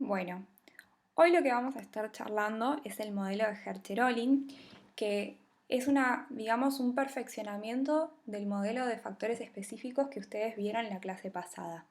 Bueno, hoy lo que vamos a estar charlando es el modelo de Herter-Ohlin, que es digamos, un perfeccionamiento del modelo de factores específicos que ustedes vieron en la clase pasada.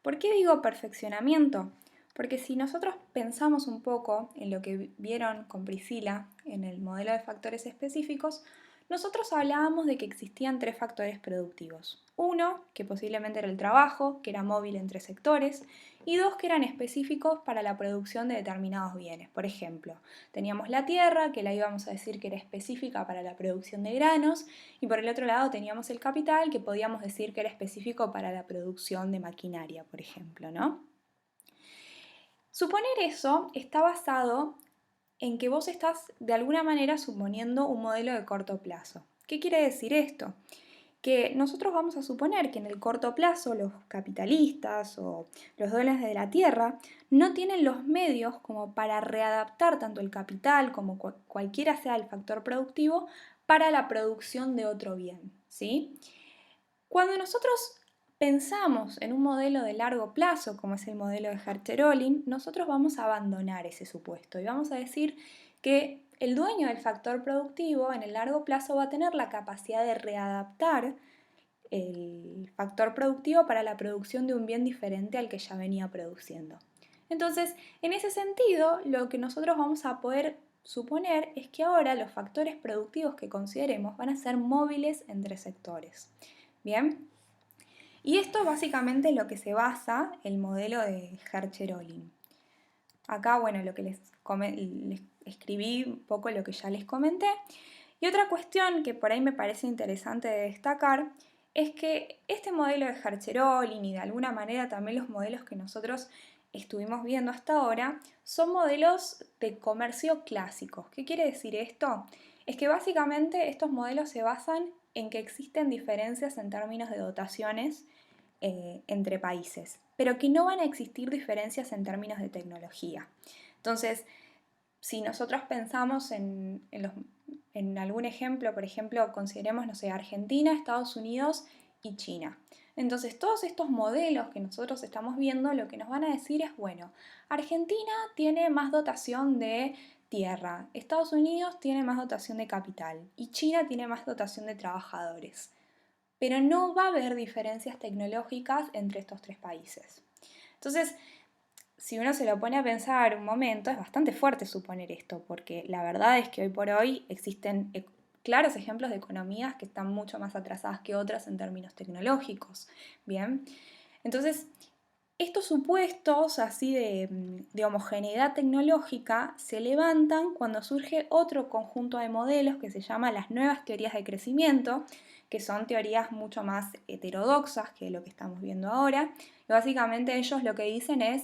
¿Por qué digo perfeccionamiento? Porque si nosotros pensamos un poco en lo que vieron con Priscila en el modelo de factores específicos, nosotros hablábamos de que existían tres factores productivos. Uno, que posiblemente era el trabajo, que era móvil entre sectores, y dos, que eran específicos para la producción de determinados bienes. Por ejemplo, teníamos la tierra, que la íbamos a decir que era específica para la producción de granos, y por el otro lado teníamos el capital, que podíamos decir que era específico para la producción de maquinaria, por ejemplo, ¿no? Suponer eso está basado en que vos estás de alguna manera suponiendo un modelo de corto plazo. ¿Qué quiere decir esto? Que nosotros vamos a suponer que en el corto plazo los capitalistas o los dueños de la tierra no tienen los medios como para readaptar tanto el capital como cualquiera sea el factor productivo para la producción de otro bien, ¿sí? Cuando nosotros pensamos en un modelo de largo plazo, como es el modelo de Herter-Ohlin, nosotros vamos a abandonar ese supuesto y vamos a decir que el dueño del factor productivo en el largo plazo va a tener la capacidad de readaptar el factor productivo para la producción de un bien diferente al que ya venía produciendo. Entonces, en ese sentido, lo que nosotros vamos a poder suponer es que ahora los factores productivos que consideremos van a ser móviles entre sectores. Bien, y esto es básicamente lo que se basa el modelo de Herter-Ohlin. Acá, bueno, lo que les escribí un poco lo que ya les comenté. Y otra cuestión que por ahí me parece interesante de destacar es que este modelo de Herter-Ohlin y de alguna manera también los modelos que nosotros estuvimos viendo hasta ahora son modelos de comercio clásicos. ¿Qué quiere decir esto? Es que básicamente estos modelos se basan en que existen diferencias en términos de dotaciones entre países, pero que no van a existir diferencias en términos de tecnología. Entonces, si nosotros pensamos en algún ejemplo, por ejemplo, consideremos, no sé, Argentina, Estados Unidos y China. Entonces, todos estos modelos que nosotros estamos viendo, lo que nos van a decir es, bueno, Argentina tiene más dotación de tierra, Estados Unidos tiene más dotación de capital y China tiene más dotación de trabajadores. Pero no va a haber diferencias tecnológicas entre estos tres países. Entonces, si uno se lo pone a pensar un momento, es bastante fuerte suponer esto, porque la verdad es que hoy por hoy existen claros ejemplos de economías que están mucho más atrasadas que otras en términos tecnológicos. Bien, entonces estos supuestos así de homogeneidad tecnológica se levantan cuando surge otro conjunto de modelos que se llama las nuevas teorías de crecimiento, que son teorías mucho más heterodoxas que lo que estamos viendo ahora. Y básicamente ellos lo que dicen es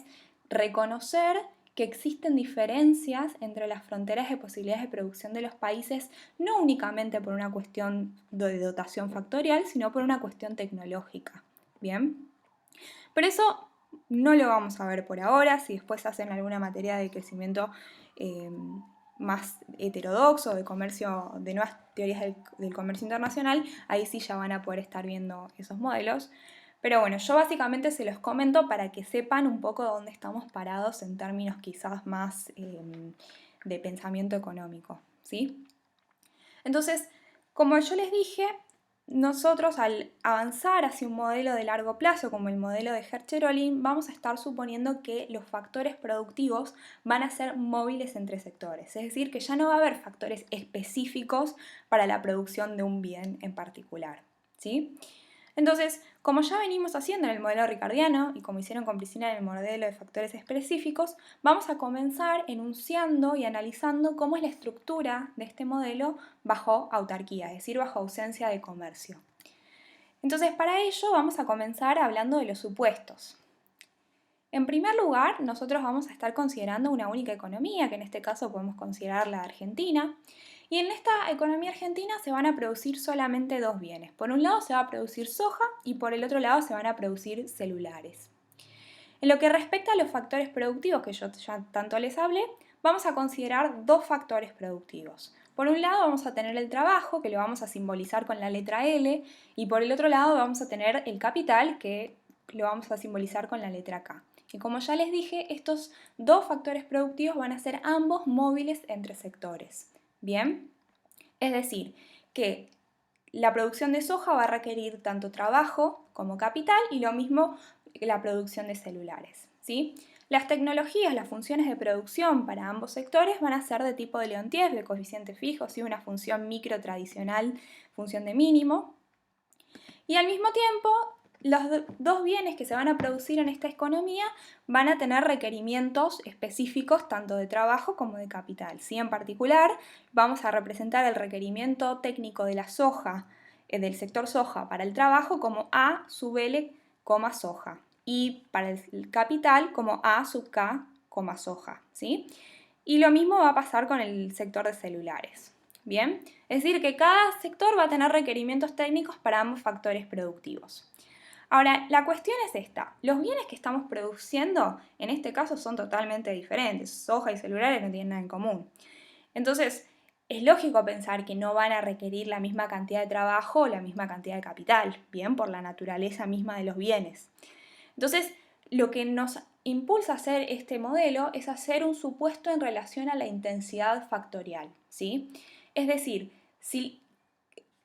reconocer que existen diferencias entre las fronteras de posibilidades de producción de los países, no únicamente por una cuestión de dotación factorial, sino por una cuestión tecnológica. Bien, pero eso no lo vamos a ver por ahora. Si después hacen alguna materia de crecimiento más heterodoxo, de comercio, de nuevas teorías del comercio internacional, ahí sí ya van a poder estar viendo esos modelos. Pero bueno, yo básicamente se los comento para que sepan un poco dónde estamos parados en términos quizás más de pensamiento económico, ¿sí? Entonces, como yo les dije, nosotros al avanzar hacia un modelo de largo plazo como el modelo de Herter-Ohlin, vamos a estar suponiendo que los factores productivos van a ser móviles entre sectores, es decir, que ya no va a haber factores específicos para la producción de un bien en particular, ¿sí? Entonces, como ya venimos haciendo en el modelo ricardiano y como hicieron con Priscila en el modelo de factores específicos, vamos a comenzar enunciando y analizando cómo es la estructura de este modelo bajo autarquía, es decir, bajo ausencia de comercio. Entonces, para ello vamos a comenzar hablando de los supuestos. En primer lugar, nosotros vamos a estar considerando una única economía, que en este caso podemos considerar la Argentina, y en esta economía argentina se van a producir solamente dos bienes. Por un lado se va a producir soja y por el otro lado se van a producir celulares. En lo que respecta a los factores productivos que yo ya tanto les hablé, vamos a considerar dos factores productivos. Por un lado vamos a tener el trabajo, que lo vamos a simbolizar con la letra L, y por el otro lado vamos a tener el capital, que lo vamos a simbolizar con la letra K. Y como ya les dije, estos dos factores productivos van a ser ambos móviles entre sectores. ¿Bien? Es decir, que la producción de soja va a requerir tanto trabajo como capital y lo mismo la producción de celulares, ¿sí? Las tecnologías, las funciones de producción para ambos sectores van a ser de tipo de Leontief, de coeficiente fijo, ¿sí? Una función micro tradicional, función de mínimo. Y al mismo tiempo, los dos bienes que se van a producir en esta economía van a tener requerimientos específicos tanto de trabajo como de capital, ¿sí? En particular, vamos a representar el requerimiento técnico de la soja, del sector soja para el trabajo como A sub L, soja, y para el capital como A sub K, soja, ¿sí? Y lo mismo va a pasar con el sector de celulares. Bien, es decir, que cada sector va a tener requerimientos técnicos para ambos factores productivos. Ahora, la cuestión es esta. Los bienes que estamos produciendo, en este caso, son totalmente diferentes. Soja y celulares no tienen nada en común. Entonces, es lógico pensar que no van a requerir la misma cantidad de trabajo o la misma cantidad de capital, bien, por la naturaleza misma de los bienes. Entonces, lo que nos impulsa a hacer este modelo es hacer un supuesto en relación a la intensidad factorial, ¿sí? Es decir, si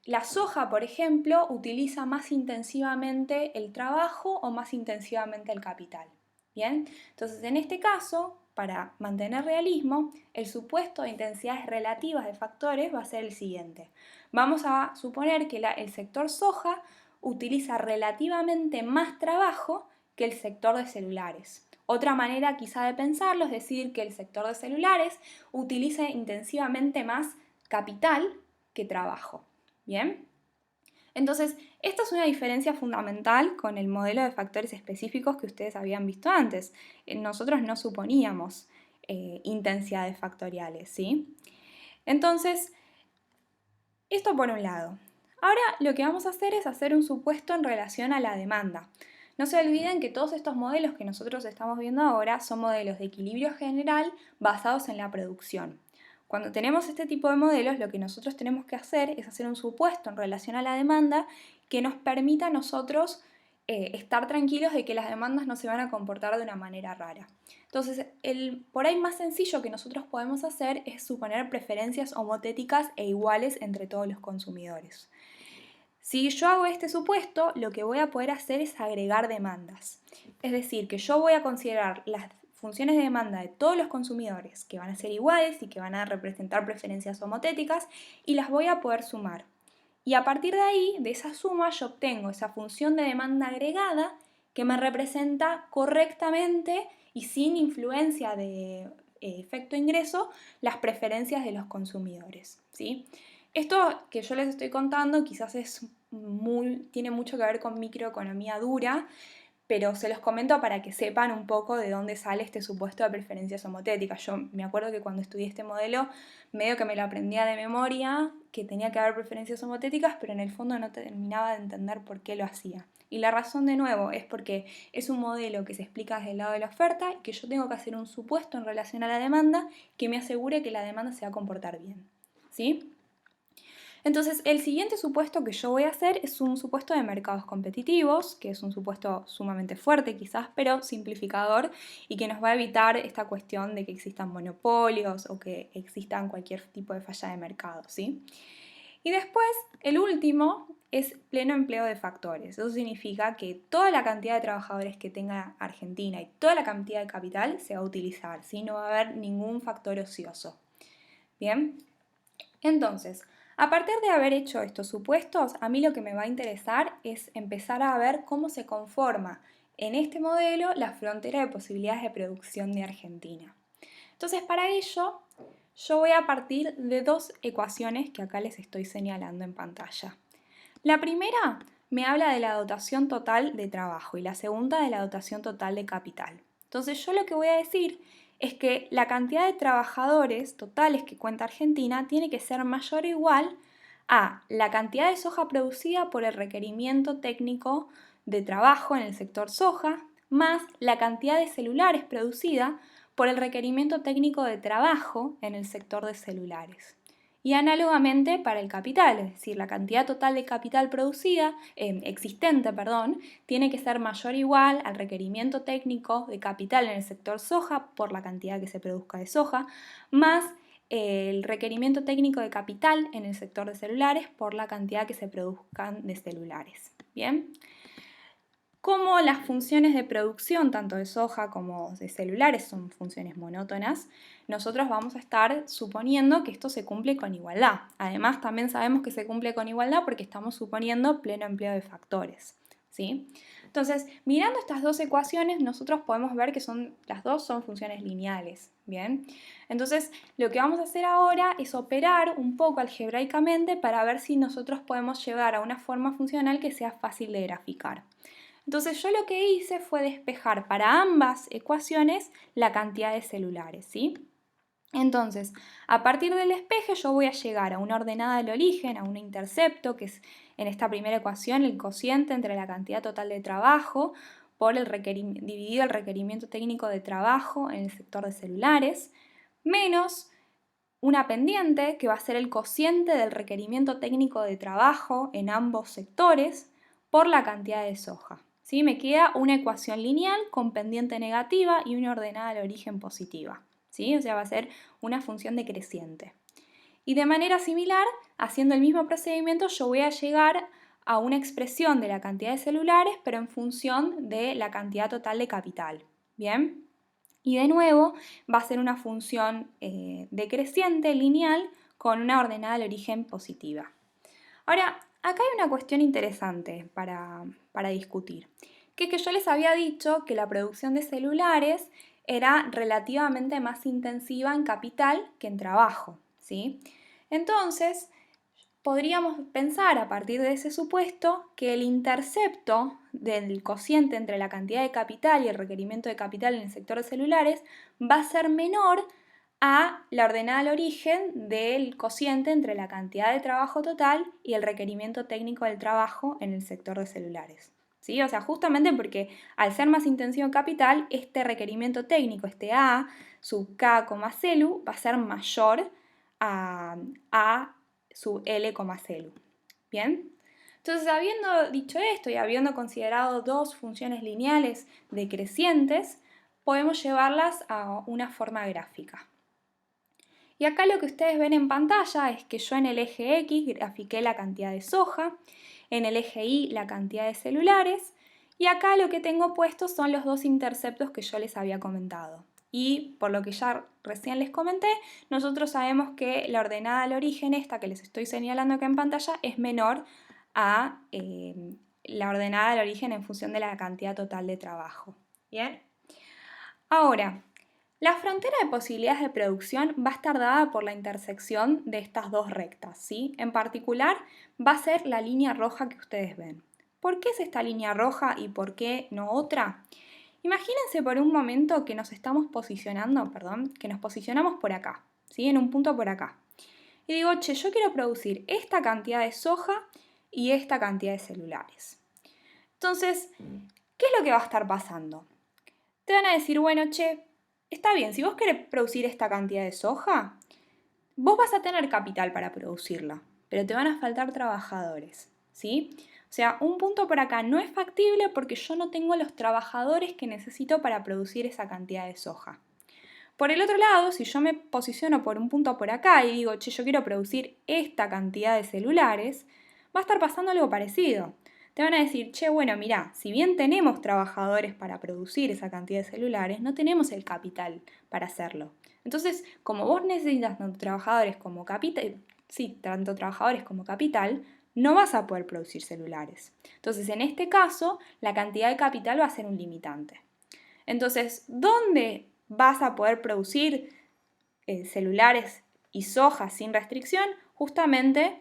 la soja, por ejemplo, utiliza más intensivamente el trabajo o más intensivamente el capital. ¿Bien? Entonces, en este caso, para mantener realismo, el supuesto de intensidades relativas de factores va a ser el siguiente. Vamos a suponer que el sector soja utiliza relativamente más trabajo que el sector de celulares. Otra manera quizá de pensarlo es decir que el sector de celulares utiliza intensivamente más capital que trabajo. ¿Bien? Entonces, esta es una diferencia fundamental con el modelo de factores específicos que ustedes habían visto antes. Nosotros no suponíamos intensidades factoriales, ¿sí? Entonces, esto por un lado. Ahora lo que vamos a hacer es hacer un supuesto en relación a la demanda. No se olviden que todos estos modelos que nosotros estamos viendo ahora son modelos de equilibrio general basados en la producción. Cuando tenemos este tipo de modelos, lo que nosotros tenemos que hacer es hacer un supuesto en relación a la demanda que nos permita a nosotros estar tranquilos de que las demandas no se van a comportar de una manera rara. Entonces, el por ahí más sencillo que nosotros podemos hacer es suponer preferencias homotéticas e iguales entre todos los consumidores. Si yo hago este supuesto, lo que voy a poder hacer es agregar demandas. Es decir, que yo voy a considerar las funciones de demanda de todos los consumidores que van a ser iguales y que van a representar preferencias homotéticas y las voy a poder sumar. Y a partir de ahí, de esa suma, yo obtengo esa función de demanda agregada que me representa correctamente y sin influencia de efecto ingreso las preferencias de los consumidores, ¿sí? Esto que yo les estoy contando quizás tiene mucho que ver con microeconomía dura, pero se los comento para que sepan un poco de dónde sale este supuesto de preferencias homotéticas. Yo me acuerdo que cuando estudié este modelo, medio que me lo aprendía de memoria, que tenía que haber preferencias homotéticas, pero en el fondo no terminaba de entender por qué lo hacía. Y la razón, de nuevo, es porque es un modelo que se explica desde el lado de la oferta y que yo tengo que hacer un supuesto en relación a la demanda que me asegure que la demanda se va a comportar bien, ¿sí? Entonces, el siguiente supuesto que yo voy a hacer es un supuesto de mercados competitivos, que es un supuesto sumamente fuerte quizás, pero simplificador y que nos va a evitar esta cuestión de que existan monopolios o que existan cualquier tipo de falla de mercado, ¿sí? Y después, el último es pleno empleo de factores. Eso significa que toda la cantidad de trabajadores que tenga Argentina y toda la cantidad de capital se va a utilizar, ¿sí? No va a haber ningún factor ocioso. Bien, entonces, a partir de haber hecho estos supuestos, a mí lo que me va a interesar es empezar a ver cómo se conforma en este modelo la frontera de posibilidades de producción de Argentina. Entonces, para ello, yo voy a partir de dos ecuaciones que acá les estoy señalando en pantalla. La primera me habla de la dotación total de trabajo y la segunda de la dotación total de capital. Entonces, yo lo que voy a decir es que la cantidad de trabajadores totales que cuenta Argentina tiene que ser mayor o igual a la cantidad de soja producida por el requerimiento técnico de trabajo en el sector soja, más la cantidad de celulares producida por el requerimiento técnico de trabajo en el sector de celulares. Y análogamente para el capital, es decir, la cantidad total de capital existente, tiene que ser mayor o igual al requerimiento técnico de capital en el sector soja por la cantidad que se produzca de soja, más el requerimiento técnico de capital en el sector de celulares por la cantidad que se produzcan de celulares. Bien. Como las funciones de producción, tanto de soja como de celulares, son funciones monótonas, nosotros vamos a estar suponiendo que esto se cumple con igualdad. Además, también sabemos que se cumple con igualdad porque estamos suponiendo pleno empleo de factores, ¿sí? Entonces, mirando estas dos ecuaciones, nosotros podemos ver que las dos son funciones lineales, ¿bien? Entonces, lo que vamos a hacer ahora es operar un poco algebraicamente para ver si nosotros podemos llegar a una forma funcional que sea fácil de graficar. Entonces yo lo que hice fue despejar para ambas ecuaciones la cantidad de celulares, ¿sí? Entonces, a partir del despeje yo voy a llegar a una ordenada del origen, a un intercepto, que es en esta primera ecuación el cociente entre la cantidad total de trabajo por dividido el requerimiento técnico de trabajo en el sector de celulares, menos una pendiente que va a ser el cociente del requerimiento técnico de trabajo en ambos sectores por la cantidad de soja. ¿Sí? Me queda una ecuación lineal con pendiente negativa y una ordenada al origen positiva. ¿Sí? O sea, va a ser una función decreciente. Y de manera similar, haciendo el mismo procedimiento, yo voy a llegar a una expresión de la cantidad de celulares, pero en función de la cantidad total de capital. ¿Bien? Y de nuevo va a ser una función decreciente, lineal, con una ordenada al origen positiva. Ahora, acá hay una cuestión interesante para discutir, que es que yo les había dicho que la producción de celulares era relativamente más intensiva en capital que en trabajo, ¿sí? Entonces, podríamos pensar a partir de ese supuesto que el intercepto del cociente entre la cantidad de capital y el requerimiento de capital en el sector de celulares va a ser menor a la ordenada al origen del cociente entre la cantidad de trabajo total y el requerimiento técnico del trabajo en el sector de celulares. ¿Sí? O sea, justamente porque al ser más intensivo en capital, este requerimiento técnico, este A sub K, celu, va a ser mayor a sub L, celu. ¿Bien? Entonces, habiendo dicho esto y habiendo considerado dos funciones lineales decrecientes, podemos llevarlas a una forma gráfica. Y acá lo que ustedes ven en pantalla es que yo en el eje X grafiqué la cantidad de soja, en el eje Y la cantidad de celulares, y acá lo que tengo puesto son los dos interceptos que yo les había comentado. Y por lo que ya recién les comenté, nosotros sabemos que la ordenada al origen, esta que les estoy señalando acá en pantalla, es menor a la ordenada al origen en función de la cantidad total de trabajo. ¿Bien? Ahora, la frontera de posibilidades de producción va a estar dada por la intersección de estas dos rectas, ¿sí? En particular, va a ser la línea roja que ustedes ven. ¿Por qué es esta línea roja y por qué no otra? Imagínense por un momento que nos posicionamos por acá, ¿sí? En un punto por acá. Y digo, che, yo quiero producir esta cantidad de soja y esta cantidad de celulares. Entonces, ¿qué es lo que va a estar pasando? Te van a decir, bueno, che, está bien, si vos querés producir esta cantidad de soja, vos vas a tener capital para producirla, pero te van a faltar trabajadores, ¿sí? O sea, un punto por acá no es factible porque yo no tengo los trabajadores que necesito para producir esa cantidad de soja. Por el otro lado, si yo me posiciono por un punto por acá y digo, che, yo quiero producir esta cantidad de celulares, va a estar pasando algo parecido. Te van a decir, che, bueno, mirá, si bien tenemos trabajadores para producir esa cantidad de celulares, no tenemos el capital para hacerlo. Entonces, como vos necesitas tanto trabajadores como capital, no vas a poder producir celulares. Entonces, en este caso, la cantidad de capital va a ser un limitante. Entonces, ¿dónde vas a poder producir celulares y soja sin restricción? Justamente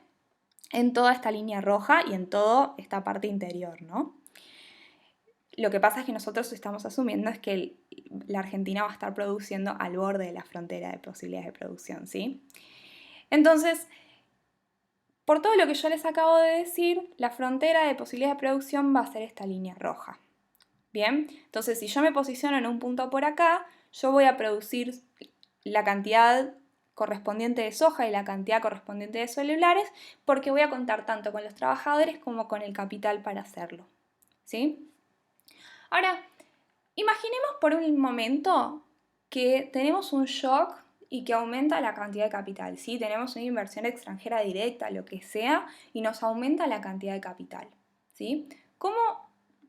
en toda esta línea roja y en toda esta parte interior, ¿no? Lo que pasa es que nosotros estamos asumiendo es que la Argentina va a estar produciendo al borde de la frontera de posibilidades de producción, ¿sí? Entonces, por todo lo que yo les acabo de decir, la frontera de posibilidades de producción va a ser esta línea roja. Bien, entonces si yo me posiciono en un punto por acá, yo voy a producir la cantidad correspondiente de soja y la cantidad correspondiente de celulares, porque voy a contar tanto con los trabajadores como con el capital para hacerlo, ¿sí? Ahora, imaginemos por un momento que tenemos un shock y que aumenta la cantidad de capital, ¿sí? Tenemos una inversión extranjera directa, lo que sea, y nos aumenta la cantidad de capital, ¿sí? ¿Cómo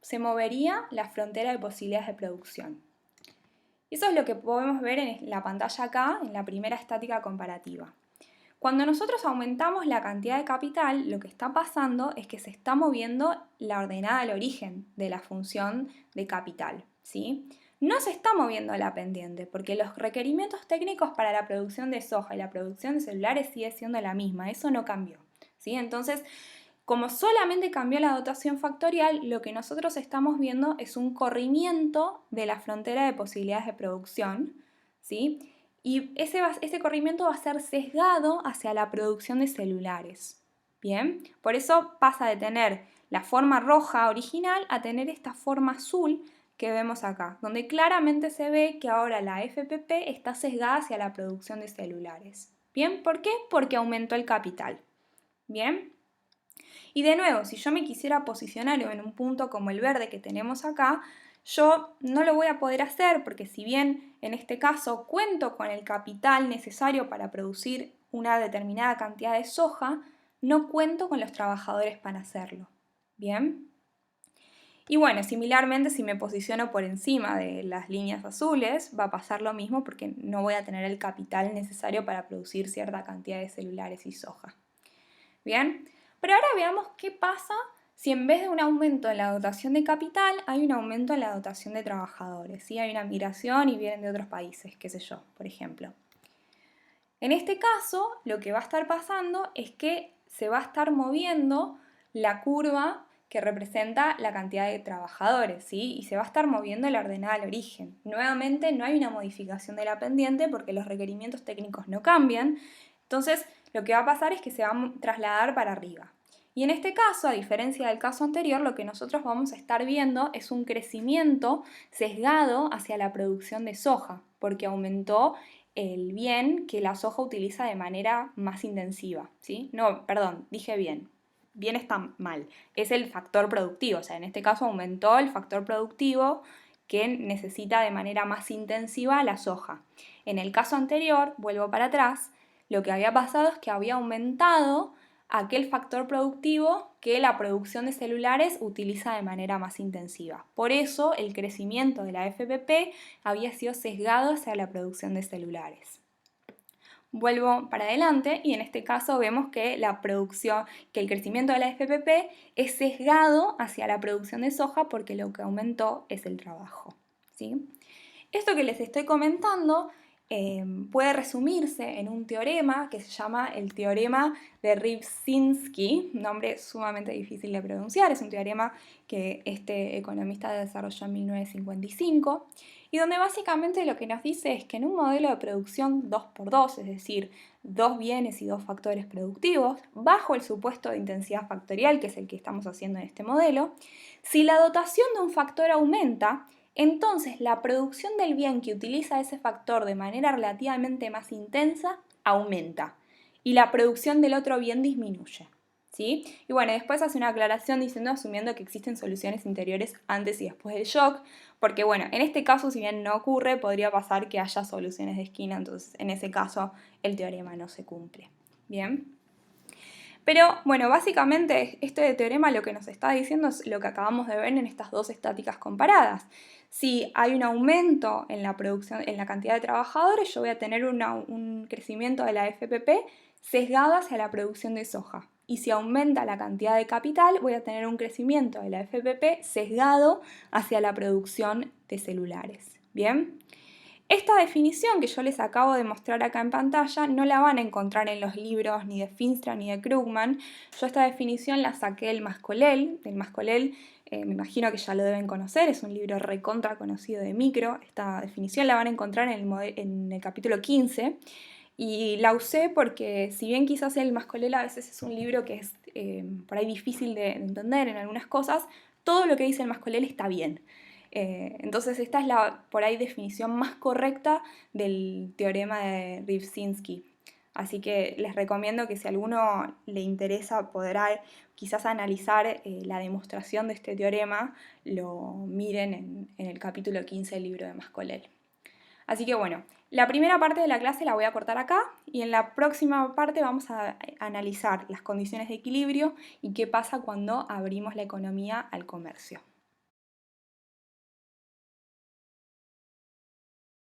se movería la frontera de posibilidades de producción? Eso es lo que podemos ver en la pantalla acá, en la primera estática comparativa. Cuando nosotros aumentamos la cantidad de capital, lo que está pasando es que se está moviendo la ordenada al origen de la función de capital, ¿sí? No se está moviendo la pendiente, porque los requerimientos técnicos para la producción de soja y la producción de celulares sigue siendo la misma, eso no cambió, ¿sí? Entonces, como solamente cambió la dotación factorial, lo que nosotros estamos viendo es un corrimiento de la frontera de posibilidades de producción, ¿sí? Y ese corrimiento va a ser sesgado hacia la producción de celulares. Bien, por eso pasa de tener la forma roja original a tener esta forma azul que vemos acá, donde claramente se ve que ahora la FPP está sesgada hacia la producción de celulares. Bien, ¿por qué? Porque aumentó el capital. Bien. Y de nuevo, si yo me quisiera posicionar en un punto como el verde que tenemos acá, yo no lo voy a poder hacer porque si bien en este caso cuento con el capital necesario para producir una determinada cantidad de soja, no cuento con los trabajadores para hacerlo. ¿Bien? Y bueno, similarmente si me posiciono por encima de las líneas azules, va a pasar lo mismo porque no voy a tener el capital necesario para producir cierta cantidad de celulares y soja. ¿Bien? Pero ahora veamos qué pasa si en vez de un aumento en la dotación de capital hay un aumento en la dotación de trabajadores, ¿sí? Hay una migración y vienen de otros países, qué sé yo, por ejemplo. En este caso, lo que va a estar pasando es que se va a estar moviendo la curva que representa la cantidad de trabajadores, ¿sí? Y se va a estar moviendo la ordenada al origen. Nuevamente, no hay una modificación de la pendiente porque los requerimientos técnicos no cambian. Entonces, lo que va a pasar es que se va a trasladar para arriba. Y en este caso, a diferencia del caso anterior, lo que nosotros vamos a estar viendo es un crecimiento sesgado hacia la producción de soja, porque aumentó el bien que la soja utiliza de manera más intensiva, ¿sí? No, perdón, dije bien. Bien está mal. Es el factor productivo, o sea, en este caso aumentó el factor productivo que necesita de manera más intensiva la soja. En el caso anterior, vuelvo para atrás, lo que había pasado es que había aumentado aquel factor productivo que la producción de celulares utiliza de manera más intensiva. Por eso el crecimiento de la FPP había sido sesgado hacia la producción de celulares. Vuelvo para adelante y en este caso vemos que el crecimiento de la FPP es sesgado hacia la producción de soja porque lo que aumentó es el trabajo, ¿sí? Esto que les estoy comentando puede resumirse en un teorema que se llama el teorema de Rybczynski, un nombre sumamente difícil de pronunciar, es un teorema que este economista desarrolló en 1955 y donde básicamente lo que nos dice es que en un modelo de producción 2x2, es decir, dos bienes y dos factores productivos, bajo el supuesto de intensidad factorial, que es el que estamos haciendo en este modelo, si la dotación de un factor aumenta, entonces la producción del bien que utiliza ese factor de manera relativamente más intensa aumenta y la producción del otro bien disminuye, ¿sí? Y bueno, después hace una aclaración asumiendo que existen soluciones interiores antes y después del shock, porque bueno, en este caso si bien no ocurre, podría pasar que haya soluciones de esquina, entonces en ese caso el teorema no se cumple. Bien. Pero bueno, básicamente este teorema lo que nos está diciendo es lo que acabamos de ver en estas dos estáticas comparadas. Si hay un aumento en la producción, en la cantidad de trabajadores, yo voy a tener un crecimiento de la FPP sesgado hacia la producción de soja. Y si aumenta la cantidad de capital, voy a tener un crecimiento de la FPP sesgado hacia la producción de celulares. ¿Bien? Esta definición que yo les acabo de mostrar acá en pantalla no la van a encontrar en los libros ni de Finstra ni de Krugman. Yo esta definición la saqué del Mascolel. Me imagino que ya lo deben conocer, es un libro recontra conocido de micro. Esta definición la van a encontrar en el capítulo 15. Y la usé porque si bien quizás el Mascolel a veces es un libro que es por ahí difícil de entender en algunas cosas, todo lo que dice el Mascolel está bien. Entonces esta es la, por ahí, definición más correcta del teorema de Rybczynski. Así que les recomiendo que si a alguno le interesa poder quizás analizar la demostración de este teorema, lo miren en el capítulo 15 del libro de Mascolel. Así que bueno, la primera parte de la clase la voy a cortar acá y en la próxima parte vamos a analizar las condiciones de equilibrio y qué pasa cuando abrimos la economía al comercio.